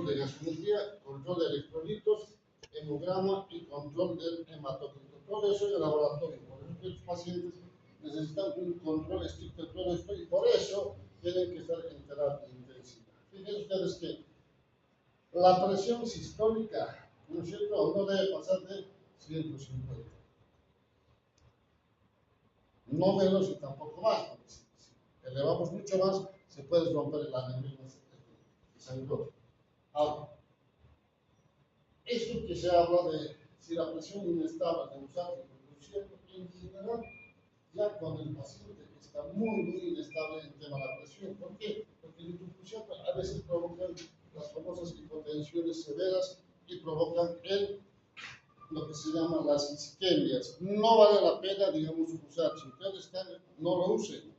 de gasometría, control de electrolitos, hemograma y control del hematócrito. Todo eso en el laboratorio. Por eso que los pacientes necesitan un control estricto de todo esto y por eso tienen que estar en terapia intensiva. Fíjense ustedes que la presión sistólica, ¿no es cierto?, no debe pasar de 150. No menos y tampoco más, porque si elevamos mucho más, se puede romper el aneurisma sangroso. Ahora, esto que se habla de si la presión inestable de usar en general, ya cuando el paciente está muy inestable en tema de la presión. ¿Por qué? Porque la intubación a veces provocan las famosas hipotensiones severas y provocan lo que se llama las isquemias. No vale la pena, digamos, usar. Si ustedes están, no lo usen,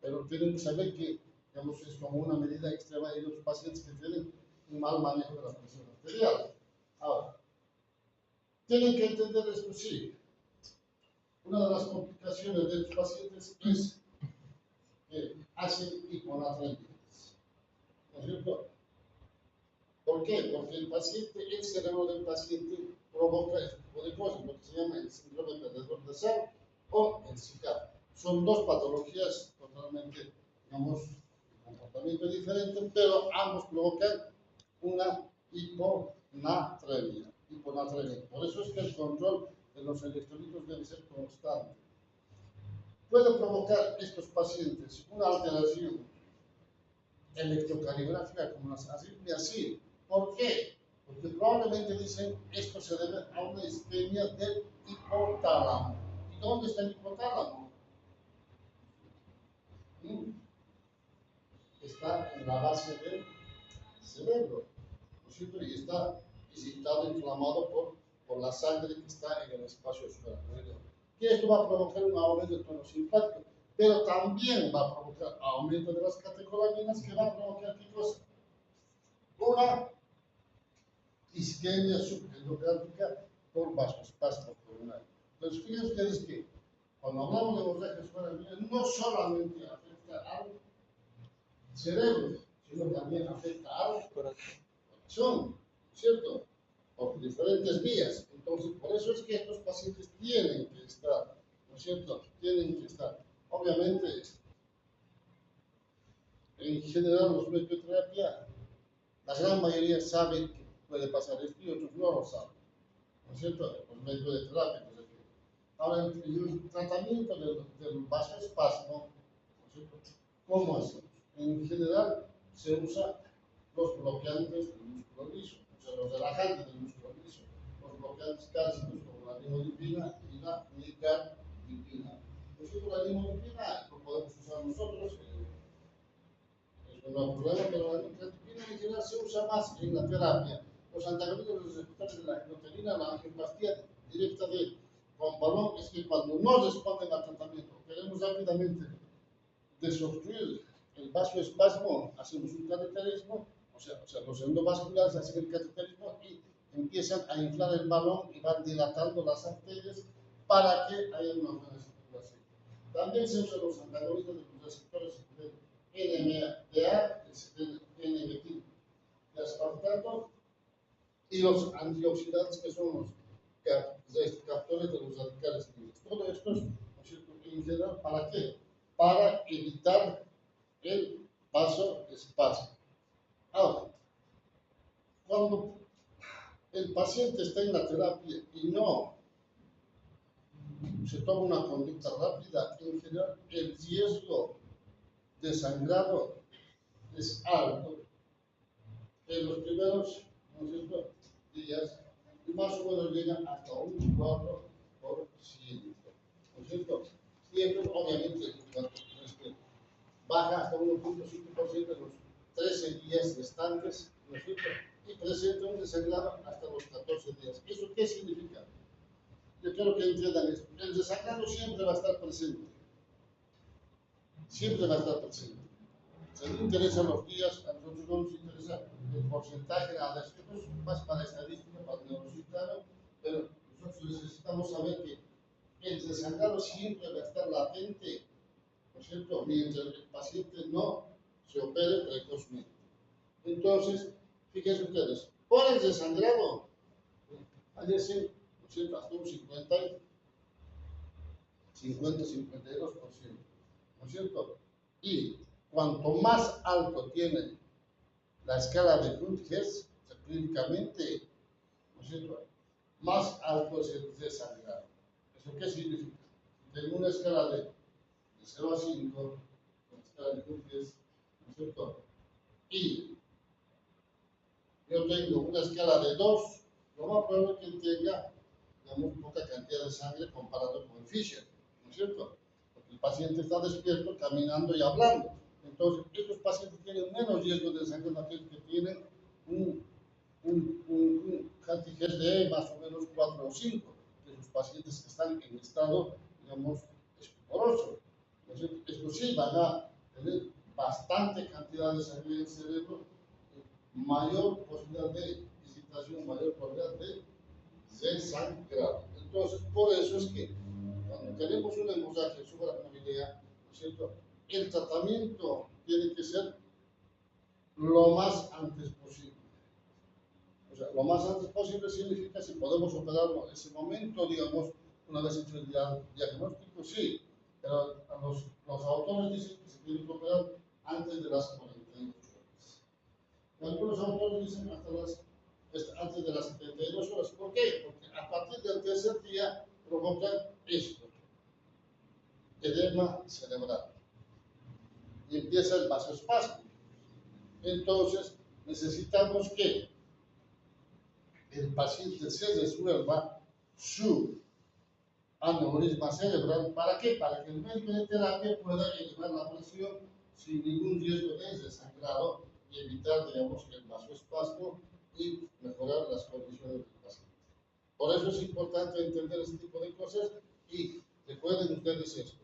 pero tienen que saber que, digamos, es como una medida extrema de los pacientes que tienen un mal manejo de la presión arterial. Ahora, tienen que entender esto, sí. Una de las complicaciones de los pacientes es que hacen hiponatremias. ¿No es cierto? ¿Por qué? Porque el cerebro del paciente provoca este tipo de cosas, lo que se llama el síndrome perdedor de sal o el SICAP. Son dos patologías totalmente, digamos, de comportamiento diferente, pero ambos provocan una hiponatremia. Por eso es que el control de los electrolitos debe ser constante. Puede provocar estos pacientes una alteración electrocardiográfica como las arritmias, sí. ¿Por qué? Porque probablemente dicen esto se debe a una isquemia del hipotálamo. ¿Y dónde está el hipotálamo? Está en la base del cerebro, ¿no es cierto? Y está excitado, inflamado por la sangre que está en el espacio suprarrenal. Que esto va a provocar un aumento del tono simpático, pero también va a provocar aumento de las catecolaminas, que va a provocar ¿qué cosa? Una isquemia subendocárdica por vasoespasmo coronario. Entonces, fíjense ustedes que cuando hablamos de hemorragia suprarrenal, no solamente afecta al cerebro, sino también afecta al corazón, ¿cierto? Por diferentes vías. Entonces, por eso es que estos pacientes tienen que estar, ¿no es cierto? Tienen que estar. Obviamente, en general, los médicos de terapia, la gran mayoría saben que puede pasar esto y otros no lo saben, ¿no es cierto? Los médicos de terapia. Ahora, el tratamiento del vasoespasmo, ¿no es cierto? ¿Cómo hacemos? En general, se usa los bloqueantes del músculo liso, o sea, los relajantes del músculo liso, los bloqueantes cálcicos como la nimodipina y la nicardipina. Nosotros la nimodipina lo podemos usar nosotros, es un nuevo problema, pero la nicardipina en general se usa más en la terapia. Los antagonistas receptores de la endotelina, la angioplastia directa con balón, es que cuando no responden al tratamiento, queremos rápidamente desobstruir el vasoespasmo, hacemos un cateterismo, o sea, los endovasculares hacen el cateterismo y empiezan a inflar el balón y van dilatando las arterias para que haya una buena circulación. También se usan los antagonistas de los receptores de NMDA, N-metil de aspartato, y los antioxidantes que son los captores de los radicales libres. Todo esto es, ¿no es cierto?, en general, ¿para qué? Para evitar el vasoespasmo. Ahora, cuando el paciente está en la terapia y no se toma una conducta rápida, en general el riesgo de sangrado es alto en los primeros, ¿no es cierto?, días, y más o menos llegan hasta un 4%, ¿no es cierto? Siempre, obviamente, baja hasta 1.5% en los 13 días restantes, ¿no es cierto? Y presenta un desangrado hasta los 14 días. ¿Eso qué significa? Yo quiero que entiendan esto. El desangrado siempre va a estar presente. Siempre va a estar presente. Si nos interesan los días, a nosotros no nos interesa el porcentaje, nada. Esto es más para estadística, para neurocitano, pero nosotros necesitamos saber que el desangrado siempre va a estar latente, ¿no es cierto?, mientras el paciente no se opere precozmente. Entonces, Fíjense ustedes, por el desangrado, fallecen, ¿no es cierto?, hasta un 52%, ¿no es cierto? Y cuanto más alto tiene la escala de Rutgers, o sea, clínicamente, ¿no es cierto?, más alto es el desangrado. ¿Eso qué significa? Si tengo una escala de 0 a 5, una escala de Rutgers, ¿no es cierto?, y yo tengo una escala de 2, lo más probable es que tenga, digamos, poca cantidad de sangre comparado con el Fisher, ¿no es cierto? Porque el paciente está despierto, caminando y hablando. Entonces, estos pacientes tienen menos riesgo de sangre que aquellos que tienen un HTG de más o menos 4 o 5, de los pacientes que están en estado, digamos, estuporoso. Entonces, estos sí van a tener bastante cantidad de sangre en el cerebro, mayor posibilidad de visitación, mayor posibilidad de desangrado. Entonces, por eso es que cuando tenemos una hemorragia subaracnoidea, ¿no es cierto?, el tratamiento tiene que ser lo más antes posible. O sea, lo más antes posible significa si podemos operarlo en ese momento, digamos, una vez hecho el diagnóstico, sí, pero los autores dicen que se tiene que operar antes de las 48 horas. Algunos autores dicen antes de las 72 horas. ¿Por qué? Porque a partir del tercer día provocan esto, edema cerebral, y empieza el vasoespasmo. Entonces, necesitamos que el paciente se resuelva su aneurisma cerebral. ¿Para qué? Para que el médico de terapia pueda elevar la presión sin ningún riesgo de desangrado y evitar, digamos, el vasoespasmo y mejorar las condiciones del paciente. Por eso es importante entender este tipo de cosas y recuerden ustedes esto,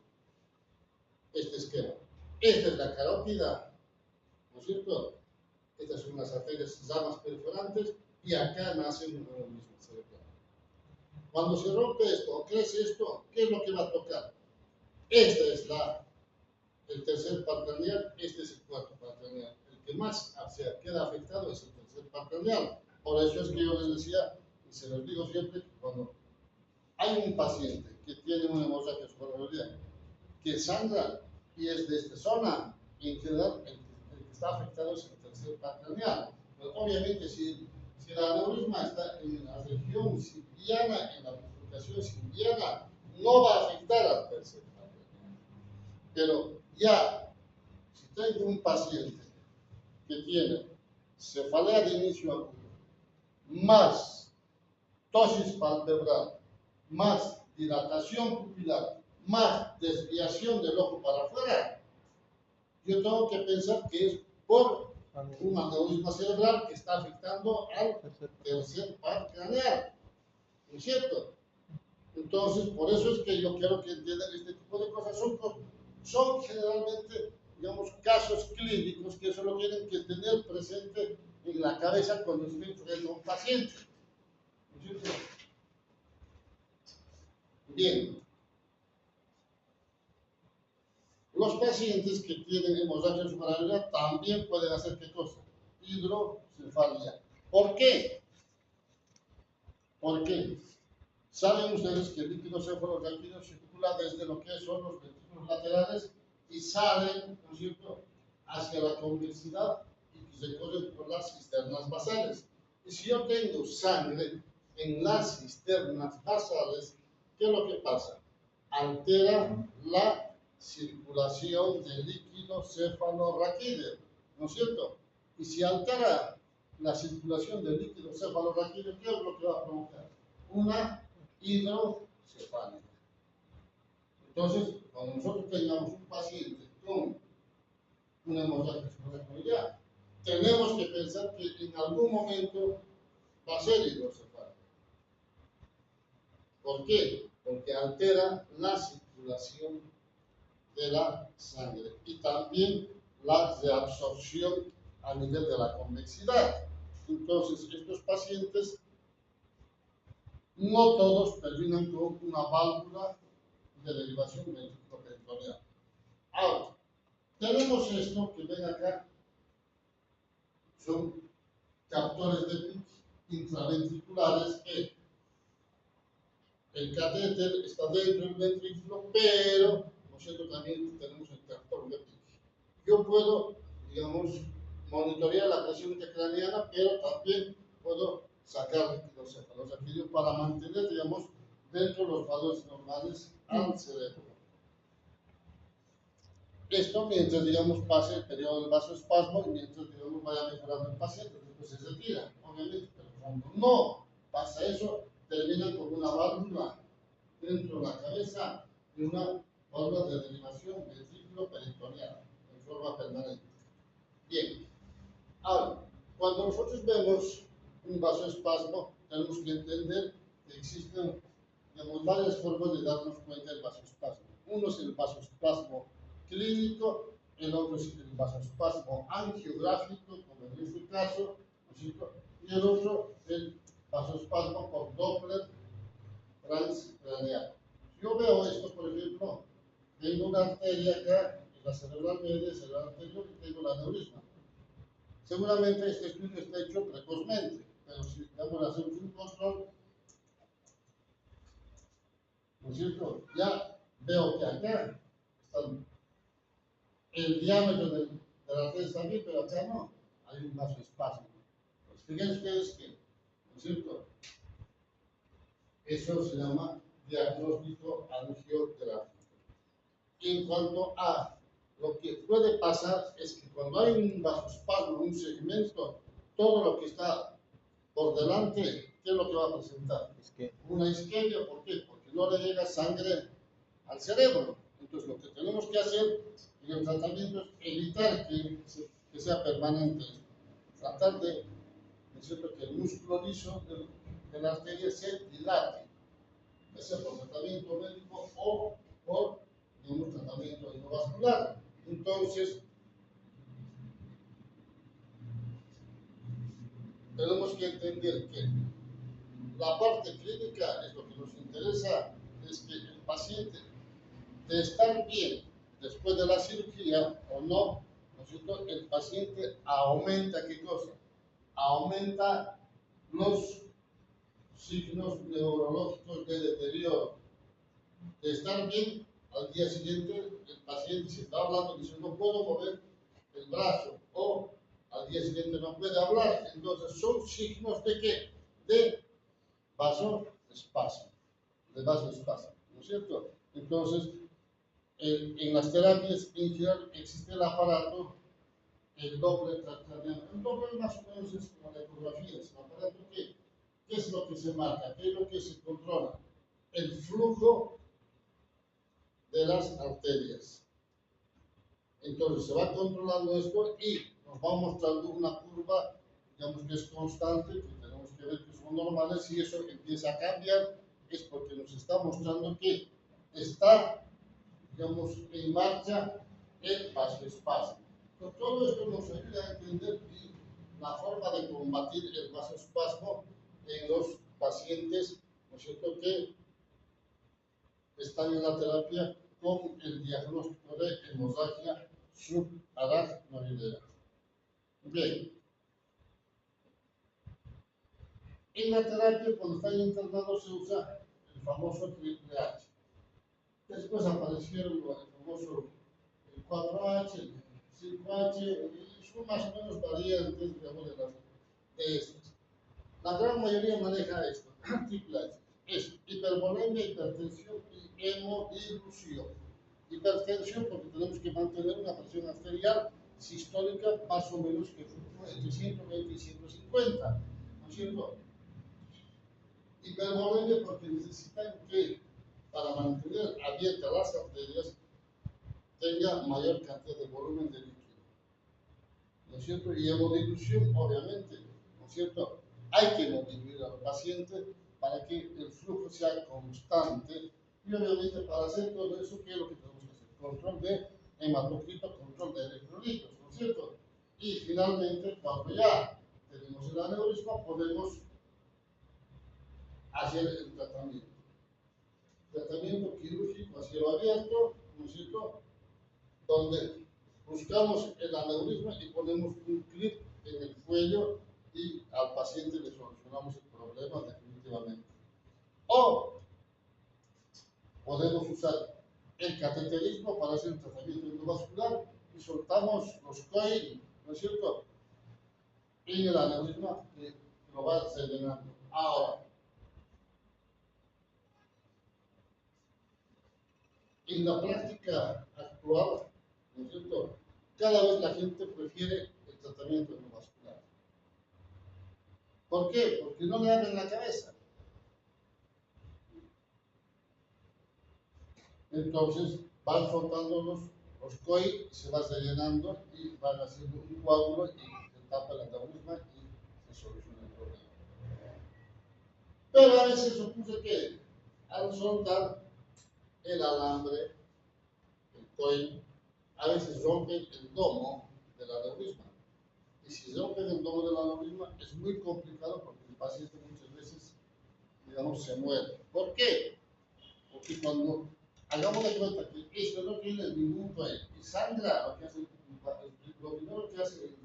este esquema. Esta es la carótida, ¿no es cierto? Estas son las arterias, ramas perforantes, y acá nace un aneurisma cerebral. Cuando se rompe esto o crece esto, ¿qué es lo que va a tocar? Este es el tercer par craneal, este es el cuarto par craneal. El que más queda afectado es el tercer par craneal. Por eso es que yo les decía, y se los digo siempre, que cuando hay un paciente que tiene una hemorragia subaracnoidea que sangra y es de esta zona, y en general el que está afectado es el tercer par craneal. Pero obviamente si el aneurisma está en la región simbiana, en la bifurcación simbiana, no va a afectar al tercer par craneal. Pero ya, si tengo un paciente que tiene cefalea de inicio agudo, más ptosis palpebral, más dilatación pupilar, más desviación del ojo para afuera, yo tengo que pensar que es por un aneurisma cerebral que está afectando al tercer par craneal, ¿no es cierto? Entonces, por eso es que yo quiero que entiendan este tipo de cosas. Son generalmente, digamos, casos clínicos que solo tienen que tener presente en la cabeza cuando estén frente a un paciente, ¿no es cierto? Bien. Los pacientes que tienen hemorragia subaracnoidea también pueden hacer ¿qué cosa? Hidrocefalia. ¿Por qué? Porque saben ustedes que el líquido cefalorraquídeo circula desde lo que son los ventrículos laterales y salen, ¿no es cierto?, hacia la convexidad y que recorren por las cisternas basales. Y si yo tengo sangre en las cisternas basales, ¿qué es lo que pasa? Altera la circulación del líquido cefalorraquídeo, ¿no es cierto? Y si altera la circulación del líquido cefalorraquídeo, ¿qué es lo que va a provocar? Una hidrocefalia. Entonces, cuando nosotros tengamos un paciente con una hemorragia subaracnoidea, tenemos que pensar que en algún momento va a ser hidrocefalia. ¿Por qué? Porque altera la circulación de la sangre y también la reabsorción a nivel de la convexidad. Entonces, estos pacientes no todos terminan con una válvula de derivación ventriculoperitoneal. Ahora, tenemos esto que ven acá, son captores de PIC intraventriculares que el catéter está dentro del ventrículo, pero nosotros también tenemos el captor de PIC. Yo puedo, digamos, monitorear la presión intracraneana, pero también puedo sacar los cefalosaquídeos para mantener, digamos, dentro de los valores normales al cerebro. Esto mientras, digamos, pase el periodo del vasoespasmo y mientras, digamos, vaya mejorando el paciente, después se retira, obviamente, pero cuando no pasa eso, termina con una válvula dentro de la cabeza y una válvula de derivación ventrículo peritoneal en forma permanente. Bien, ahora, cuando nosotros vemos un vasoespasmo, tenemos que entender que existen, digamos, varias formas de darnos cuenta del vasoespasmo. Uno es el vasoespasmo clínico, el otro es el vasoespasmo angiográfico, como en este caso, ¿no es cierto? Y el otro, el vasoespasmo por Doppler transcraneal. Si yo veo esto, por ejemplo, tengo una arteria acá, en la cerebral media, cerebral anterior, y tengo el aneurisma. Seguramente este estudio está hecho precozmente, pero si vamos a hacer un control, ¿no es cierto? Ya veo que acá está el diámetro de la arteria está bien, pero acá no, hay un vasoespasmo. Pues fíjense ustedes que, ¿no es cierto? Eso se llama diagnóstico angiográfico. En cuanto a lo que puede pasar es que cuando hay un vasoespasmo, un segmento, todo lo que está por delante, ¿qué es lo que va a presentar? Es que una isquemia, ¿por qué? Porque no le llega sangre al cerebro. Entonces, lo que tenemos que hacer en el tratamiento es evitar que sea permanente. Tratar de, ¿no es cierto?, que el músculo liso de la arteria se dilate, ya sea por tratamiento médico o por un tratamiento endovascular. Entonces, tenemos que entender que la parte clínica es lo que nos interesa, es que el paciente, de estar bien después de la cirugía o no, ¿no es cierto?, el paciente aumenta, ¿qué cosa? Aumenta los signos neurológicos de deterioro. De estar bien, al día siguiente el paciente se está hablando, dice no puedo mover el brazo, o al día siguiente no puede hablar. Entonces son signos de qué? De vasoespasmo, ¿no es cierto? Entonces, en las terapias en general existe el aparato, el Doppler transcraneal. El Doppler más o menos es como la ecografía, es un aparato que, ¿qué es lo que se marca? ¿Qué es lo que se controla? El flujo de las arterias. Entonces se va controlando esto y nos va mostrando una curva, digamos que es constante, que tenemos que ver que son normales. Si eso empieza a cambiar, es porque nos está mostrando que está, digamos, en marcha el vasoespasmo. Entonces, todo esto nos ayuda a entender la forma de combatir el vasoespasmo en los pacientes, ¿no es cierto?, que están en la terapia con el diagnóstico de hemorragia subarachnoidea. Bien, en la terapia cuando están internados se usa el famoso triple H. Después aparecieron el famoso 4H, el 5H, y son más o menos variantes, digamos, de estas. La gran mayoría maneja esto, triple H. Es hipervolemia, hipertensión y hemodilución. Hipertensión porque tenemos que mantener una presión arterial sistólica más o menos que fluctúe entre 120 y 150, ¿no es cierto? Hipervolemia porque necesitan que, para mantener abiertas las arterias, tenga mayor cantidad de volumen de líquido, ¿no es cierto? Y hemodilución, obviamente, ¿no es cierto? Hay que motivar al paciente para que el flujo sea constante y obviamente para hacer todo eso, ¿qué es lo que tenemos que hacer? Control de hematocrito, control de electrolitos, ¿no es cierto? Y finalmente, cuando ya tenemos el aneurisma, podemos hacer el tratamiento. Tratamiento quirúrgico a cielo abierto, ¿no es cierto?, donde buscamos el aneurisma y ponemos un clip en el cuello y al paciente le solucionamos el problema definitivamente. O podemos usar el cateterismo para hacer un tratamiento endovascular y soltamos los coil, ¿no es cierto?, en el aneurisma que lo va rellenando. Ahora, en la práctica actual, ¿no es cierto?, cada vez la gente prefiere el tratamiento endovascular. ¿Por qué? Porque no le abren la cabeza. Entonces van soltando los COI, se va rellenando y van haciendo un coágulo y se tapa el aneurisma y se soluciona el problema. Pero a veces ocurre que al soltar el alambre, el COI, a veces rompen el domo del aneurisma. Y si rompen el domo del aneurisma es muy complicado porque el paciente muchas veces, digamos, se muere. ¿Por qué? Porque cuando hagamos de cuenta que esto no tiene ningún COI y sangra, lo primero que hace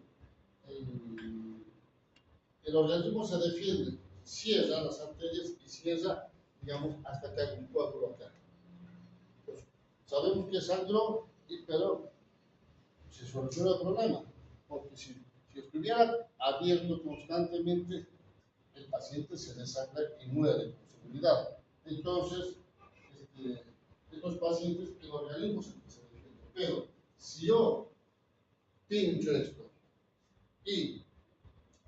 el organismo se defiende, cierra las arterias y cierra, digamos, hasta que hay un coágulo acá. Pues, sabemos que sangró, pero se soluciona el problema, porque si estuviera abierto constantemente, el paciente se desangra y muere con seguridad. Entonces, estos pacientes, el organismo se defiende. Pero si yo pincho esto y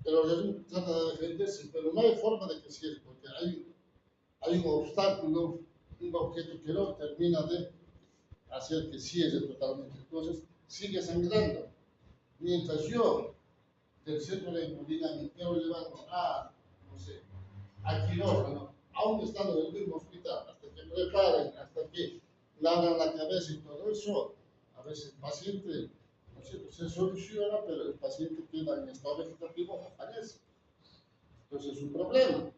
el organismo trata de defenderse, pero no hay forma de que cierre, porque hay un obstáculo, un objeto que no termina de hacer que cierre totalmente. Entonces, sigue sangrando. Mientras yo, del centro de hemoglobina, me quiero llevar a, no sé, a quirófano, aún estando en el mismo hospital, hasta que preparen, hasta que le abran la cabeza y todo eso, a veces el paciente, no sé, se soluciona, pero el paciente queda en estado vegetativo o fallece. Entonces es un problema.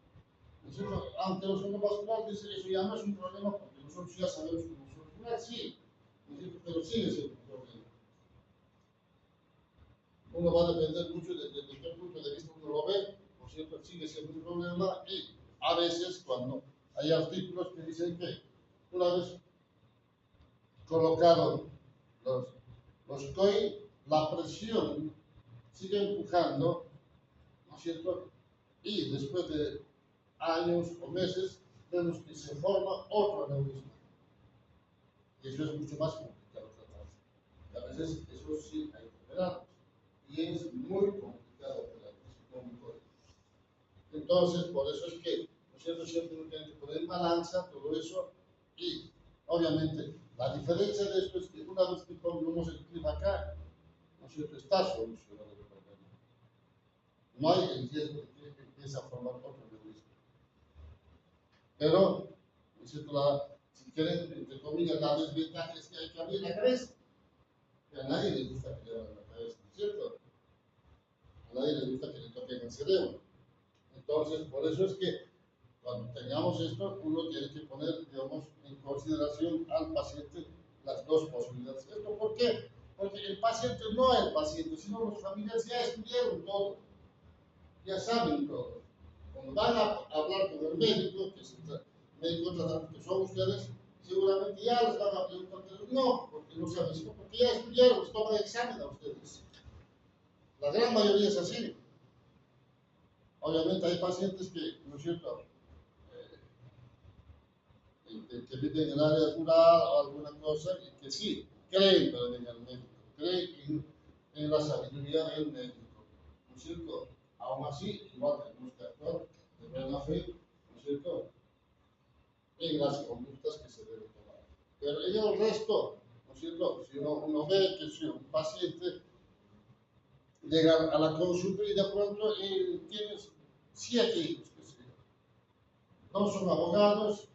Nosotros, aunque los endovasculares dicen eso ya no es un problema porque nosotros ya sabemos cómo solucionar, sí, pero sigue siendo un problema. Uno va a depender mucho desde qué punto de vista uno lo ve, por cierto, sigue siendo un problema y a veces cuando hay artículos que dicen que una vez colocaron los COI, la presión sigue empujando, ¿no es cierto? Y después de años o meses vemos que se forma otro aneurisma. Y eso es mucho más complicado tratar. Y a veces eso sí hay que operarlos. Y es muy complicado operarlos. Entonces, por eso es que, ¿no es cierto?, siempre uno tiene que poner en balanza todo eso. Y, obviamente, la diferencia de esto es que una vez que pongamos el clima acá, ¿no es cierto?, está solucionado el problema. No hay el riesgo de que empiece a formar otro aneurisma. Pero, ¿no es cierto?, si quieren, entre comillas, la desventaja es que hay que abrir la cabeza. Y a nadie le gusta que le abran la cabeza, ¿no es cierto? A nadie le gusta que le toquen el cerebro. Entonces, por eso es que cuando tengamos esto, uno tiene que poner, digamos, en consideración al paciente las dos posibilidades. ¿Esto por qué? Porque el paciente, no el paciente, sino los familiares ya estudiaron todo, ya saben todo. Cuando van a hablar con el médico, que es el médico tratante que son ustedes, seguramente ya les van a preguntar, pero no, porque no saben, sino porque ya estudiaron, les toman examen a ustedes. La gran mayoría es así. Obviamente hay pacientes que, ¿no es cierto?, que viven en el área rural o alguna cosa y que sí, creen pero en el médico, creen en la sabiduría del médico, ¿no es cierto? Aún así, igual tenemos que actuar de buena fe, ¿no es cierto?, en las conductas que se deben tomar. Pero en el resto, ¿no es cierto?, si uno ve que si un paciente llega a la consulta y de pronto tienes 7 hijos, que sé yo, 2 son abogados,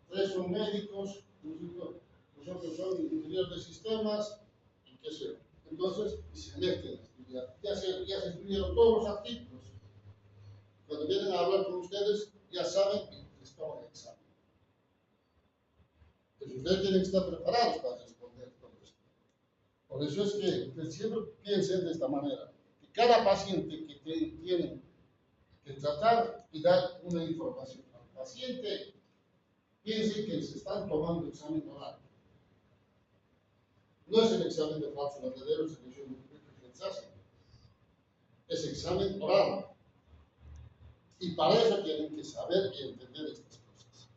3 son médicos, los otros son ingenieros de sistemas, y qué sé yo. Entonces, se meten a estudiar. Ya se estudiaron todos los artículos. Cuando vienen a hablar con ustedes, ya saben que les toman el examen. Entonces, ustedes tienen que estar preparados para responder todo esto. Por eso es que ustedes siempre piensen de esta manera. cada paciente que tiene que tratar y dar una información al paciente, piense que se están tomando examen oral. No es el examen de falso verdadero, selección de rechazo. Es examen oral. Y para eso tienen que saber y entender estas cosas.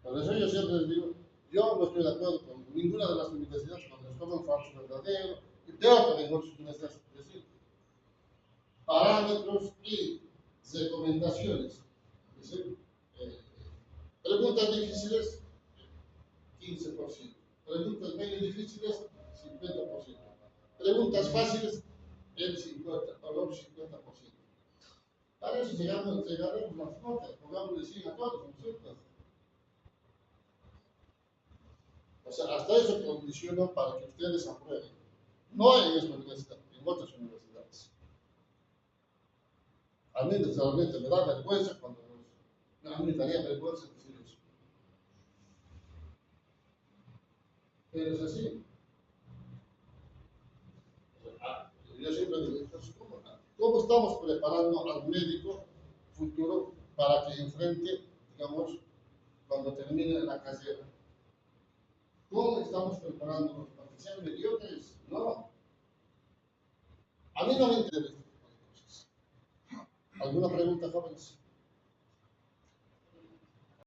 Por eso yo siempre les digo, yo no estoy de acuerdo con ninguna de las universidades cuando les toman falso verdadero, y tengo que mejor sus universidades decir parámetros y recomendaciones. Es decir, preguntas difíciles, 15%. Preguntas medio difíciles, 50%. Preguntas fáciles, el 50%, o el 50%. Para eso llegaremos las notas, podamos decir a todos, ¿no es cierto? O sea, hasta eso condiciona para que ustedes aprueben. No en esta universidad, en otras universidades. A mí realmente me da vergüenza cuando a mí me daría vergüenza decir eso. Pero es así. Yo siempre digo, entonces, ¿cómo estamos preparando al médico futuro para que enfrente, digamos, cuando termine la carrera? ¿Cómo estamos preparándonos para que sean mediocres? No. A mí no me interesa este tipo de cosas. ¿Alguna pregunta, jóvenes?